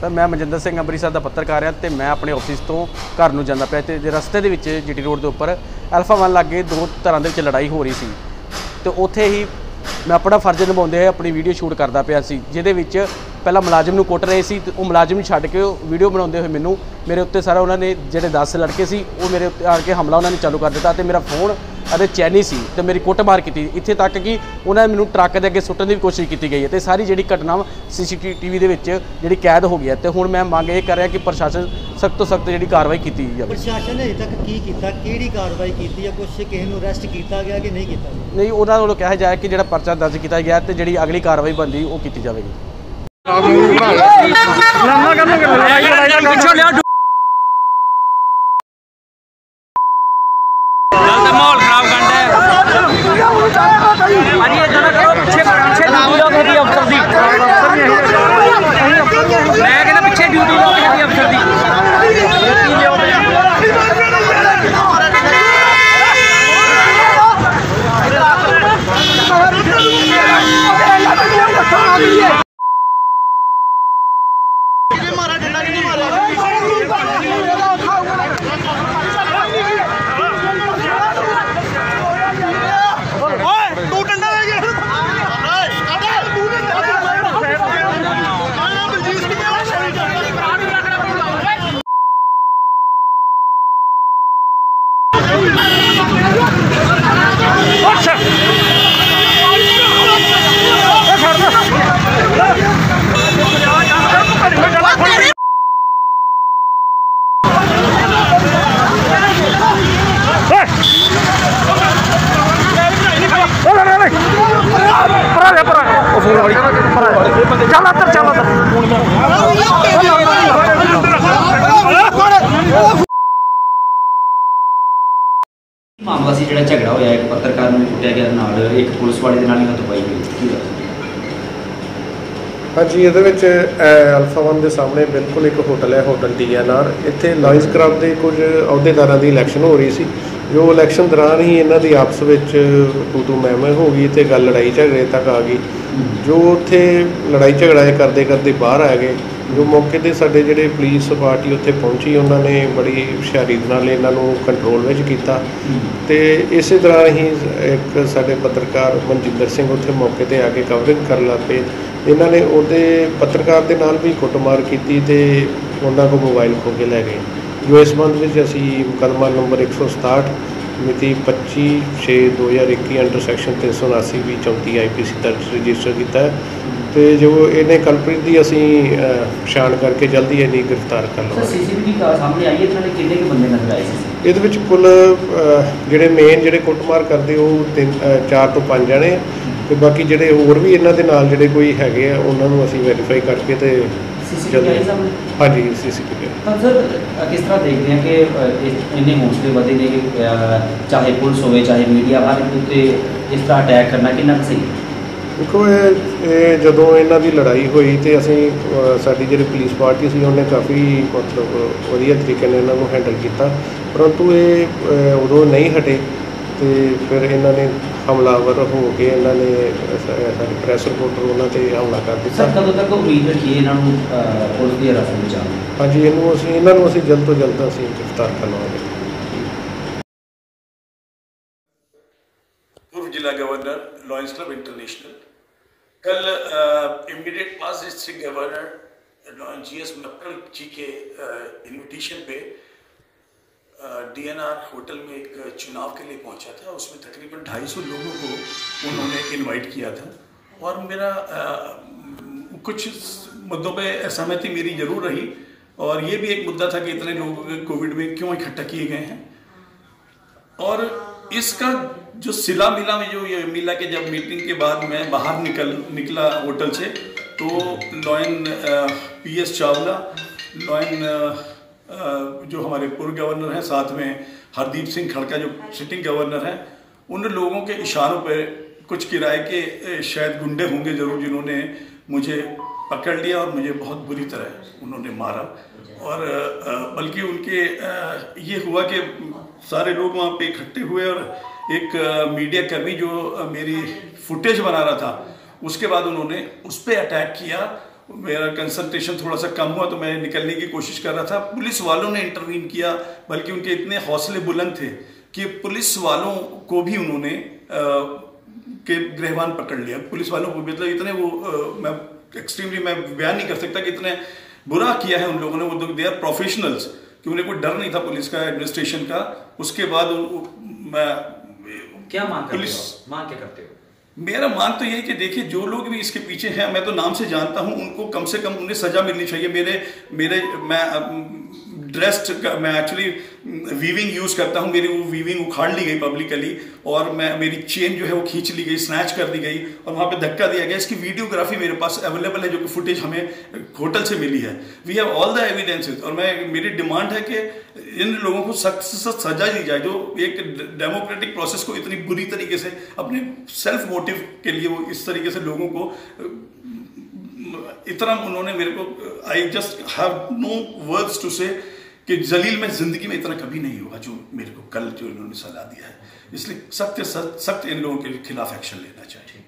Sir मैं मनजिंदर सिंह ਅੰਮ੍ਰਿਤਸਰ ਦਾ पत्रकार हाँ, तो मैं अपने ऑफिस तो घर ਨੂੰ ਜਾਂਦਾ ਪਿਆ ਤੇ ਰਸਤੇ ਦੇ ਵਿੱਚ जीटी रोड के उपर अल्फा 1 लागे दो तरह के लड़ाई हो रही सी तो उत्थे ही मैं अपना फर्ज निभाते हुए अपनी वीडियो शूट करता पाया सी जिहदे विच पहला मुलाजिम नूं कुट रहे सी ते वो मुलाजिम छड्ड के वीडियो बनाते हुए मैनू मेरे उत्ते सारा उन्होंने जिहड़े 10 लड़के सी वो मेरे उत्ते आके हमला उन्होंने चालू कर दिता तो मेरा फोन अरे चैनी सी तो मेरी कुटमार की इत्थे तक कि उन्होंने मैनू ट्रक के अगे सुट्टण की भी कोशिश की गई है तो सारी जी घटना CCTV जी कैद हो गई है तो हुण मैं मंग ये कर रहा कि प्रशासन सख्त तो सख्त जी कार्रवाई की जाए। प्रशासन ने अजे तक की कीता, किहड़ी कार्रवाई की है, कुछ किसी नूं अरेस्ट किया गया कि नहीं किया? नहीं, उन्होंने वालों कहा जाए कि जो परचा दर्ज किया गया तो जी अगली कार्रवाई बनती वो की जाएगी। मामला सी जिहड़ा झगड़ा होया एक पत्रकार नूं कुट्टिया गया नाल एक पुलिस वाले दे नाल ही हत्थपाई हुई। हाँ जी, ये अल्फा 1 के सामने बिल्कुल एक होटल है, होटल DNR। इत्थे लॉयंस क्लब के कुछ अहुदेदारां की इलैक्शन हो रही सी, जो इलैक्शन दौरान ही इन्हां दी आपस विच तू मैं हो गई तो गल लड़ाई झगड़े तक आ गई। जो उत्थे लड़ाई झगड़ा करते करते बाहर आ गए, जो मौके पर साडे जिहड़े पुलिस पार्टी उत्थे पहुंची उन्होंने बड़ी हुशियारी नाल इन्हां नूं कंट्रोल विच कीता ते इस तरह ही एक साडे पत्रकार मनजिंदर सिंह उत्थे मौके पर आके कवरिंग कर लग पे। इन्होंने उहदे पत्रकार के नाल भी कुटमार की ते उन्हां को मोबाइल खो के लै गए, जो इस संबंध में असी मुकदमा नंबर 167 मिति 25/6/2021 अंडर सैक्शन 379 भी 34 IPC दर्ज रजिस्टर किया है तो जो इन्हें कल्प्रिट की असी पछाण करके जल्दी इन्हें गिरफ्तार कर लवांगे। CCTV सामने आई है, कितने बंदे नजर आए सी? ये कुल जोड़े मेन जोड़े कुटमार करते वो 4 ਤੋਂ 5 जने तो बाकी जोड़े होर भी इन्हों के नाल जोड़े कोई है उन्होंने असी वेरीफाई करके तो हाँ जी CCTV। तो सर किस तरह देखते हैं कि इन्ने हौसले बदे ने चाहे पुलिस हो चाहे मीडिया हर एक उत्ते इस तरह अटैक करना कितना सही? देखो ये जदों इन्हां दी लड़ाई हुई तो असी साडी जिहड़ी पुलिस पार्टी सी उन्हें काफ़ी मतलब वधिया तरीके ने इन्हां नूं हैंडल किया, परंतु ये उदों नहीं हटे तो फिर इन्होंने हमलावर हो के इन्होंने सारे प्रैस रिपोर्टर उन्होंने हमला कर दिया। सर कदों तक उम्मीद रखिए इन्हों पुलिस की हिरासत में जाने? हाँ जी, इन्हों असी जल्द तो जल्द असी गिरफ्तार कर लवांगे। पूर्व जिला गवर्नर लॉयंस क्लब इंटरनेशनल कल इमीडिएट पास डिस्ट्रिक्ट गवर्नर GS मक्कड़ जी के इन्विटेशन पे DNR होटल में एक चुनाव के लिए पहुंचा था। उसमें तकरीबन 250 लोगों को उन्होंने इनवाइट किया था और मेरा कुछ मुद्दों पे सहमति मेरी ज़रूर रही और ये भी एक मुद्दा था कि इतने लोग कोविड में क्यों इकट्ठा किए गए हैं। और इसका जो सिला मिला में जो ये मिला कि जब मीटिंग के बाद मैं बाहर निकला होटल से तो लॉयन PS चावला, लॉयन जो हमारे पूर्व गवर्नर हैं, साथ में हरदीप सिंह खड़का जो सिटिंग गवर्नर हैं, उन लोगों के इशारों पर कुछ किराए के शायद गुंडे होंगे ज़रूर जिन्होंने मुझे पकड़ लिया और मुझे बहुत बुरी तरह उन्होंने मारा। और बल्कि उनके ये हुआ कि सारे लोग वहाँ पे इकट्ठे हुए और एक मीडिया कर्मी जो मेरी फुटेज बना रहा था उसके बाद उन्होंने उस पर अटैक किया। मेरा कंसंट्रेशन थोड़ा सा कम हुआ तो मैं निकलने की कोशिश कर रहा था। पुलिस वालों ने इंटरवीन किया, बल्कि उनके इतने हौसले बुलंद थे कि पुलिस वालों को भी उन्होंने के गिरफ्तार पकड़ लिया। पुलिस वालों को मतलब इतने मैं एक्सट्रीमली मैं बयान नहीं कर सकता कि इतने बुरा किया है उन लोगों ने। वो दे आर प्रोफेशनल्स कि उन्हें कोई डर नहीं था पुलिस का, एडमिनिस्ट्रेशन का। उसके बाद क्या मांग करते हो? मेरा मांग तो यही कि देखिए जो लोग भी इसके पीछे हैं, मैं तो नाम से जानता हूं, उनको कम से कम उन्हें सजा मिलनी चाहिए। मैं ड्रेस्ड, मैं एक्चुअली वीविंग यूज़ करता हूं, मेरी वो वीविंग उखाड़ ली गई पब्लिकली और मेरी चेन जो है वो खींच ली गई, स्नैच कर दी गई और वहाँ पे धक्का दिया गया। इसकी वीडियोग्राफी मेरे पास अवेलेबल है, जो कि फुटेज हमें होटल से मिली है। We have all the evidences. और मेरी डिमांड है कि इन लोगों को सख्त से सख्त सजा दी जाए जो एक डेमोक्रेटिक प्रोसेस को इतनी बुरी तरीके से अपने सेल्फ मोटिव के लिए वो इस तरीके से लोगों को इतना उन्होंने मेरे को, I just have no words to say कि जलील में जिंदगी में इतना कभी नहीं होगा जो मेरे को कल जो इन्होंने सलाह दिया है। इसलिए सख्त इन लोगों के खिलाफ एक्शन लेना चाहिए।